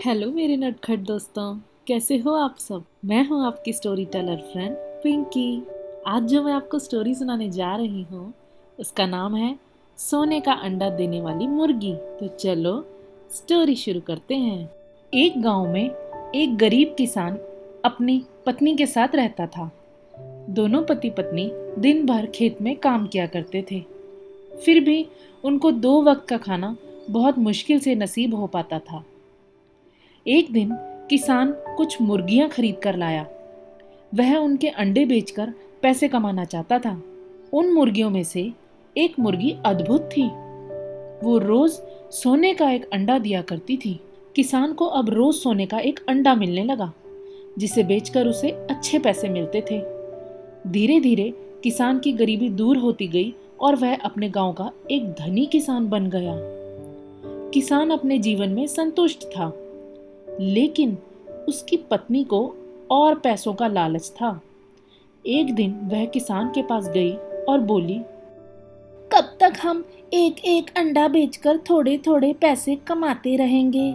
Hello मेरे नटखट दोस्तों, कैसे हो आप सब। मैं हूँ आपकी स्टोरी टेलर फ्रेंड पिंकी। आज जो मैं आपको स्टोरी सुनाने जा रही हूँ उसका नाम है सोने का अंडा देने वाली मुर्गी। तो चलो स्टोरी शुरू करते हैं। एक गांव में एक गरीब किसान अपनी पत्नी के साथ रहता था। दोनों पति पत्नी दिन भर खेत में काम किया करते थे। फिर भी उनको 2 वक्त का खाना बहुत मुश्किल से नसीब हो पाता था। एक दिन किसान कुछ मुर्गियां खरीद कर लाया। वह उनके अंडे बेचकर पैसे कमाना चाहता था। उन मुर्गियों में से एक मुर्गी अद्भुत थी। वो रोज सोने का एक अंडा दिया करती थी। किसान को अब रोज सोने का एक अंडा मिलने लगा, जिसे बेचकर उसे अच्छे पैसे मिलते थे। धीरे धीरे किसान की गरीबी दूर होती गई और वह अपने गांव का एक धनी किसान बन गया। किसान अपने जीवन में संतुष्ट था, लेकिन उसकी पत्नी को और पैसों का लालच था। एक दिन वह किसान के पास गई और बोली, कब तक हम एक एक अंडा बेचकर थोड़े थोड़े पैसे कमाते रहेंगे?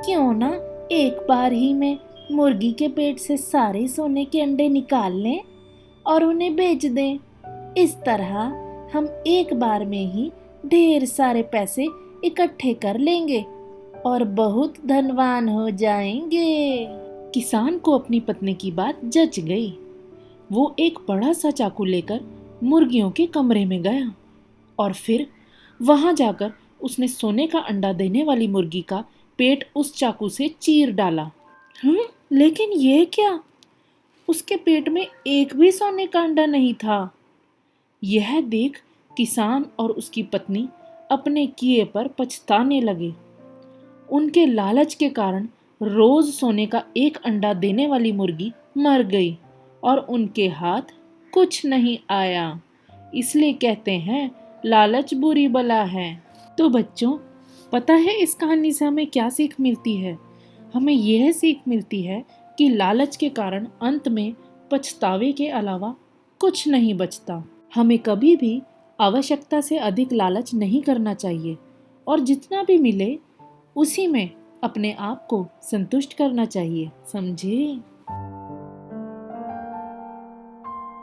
क्यों ना एक बार ही में मुर्गी के पेट से सारे सोने के अंडे निकाल लें और उन्हें बेच दें। इस तरह हम एक बार में ही ढेर सारे पैसे इकट्ठे कर लेंगे और बहुत धनवान हो जाएंगे। किसान को अपनी पत्नी की बात जच गई। वो एक बड़ा सा चाकू लेकर मुर्गियों के कमरे में गया और फिर वहां जाकर उसने सोने का अंडा देने वाली मुर्गी का पेट उस चाकू से चीर डाला। लेकिन ये क्या? उसके पेट में एक भी सोने का अंडा नहीं था। यह देख किसान और उसकी पत्नी अपने किए पर पछताने लगे। उनके लालच के कारण रोज सोने का एक अंडा देने वाली मुर्गी मर गई और उनके हाथ कुछ नहीं आया। इसलिए कहते हैं लालच बुरी बला है। तो बच्चों, पता है इस कहानी से हमें क्या सीख मिलती है? हमें यह सीख मिलती है कि लालच के कारण अंत में पछतावे के अलावा कुछ नहीं बचता। हमें कभी भी आवश्यकता से अधिक लालच नहीं करना चाहिए और जितना भी मिले उसी में अपने आप को संतुष्ट करना चाहिए। समझे?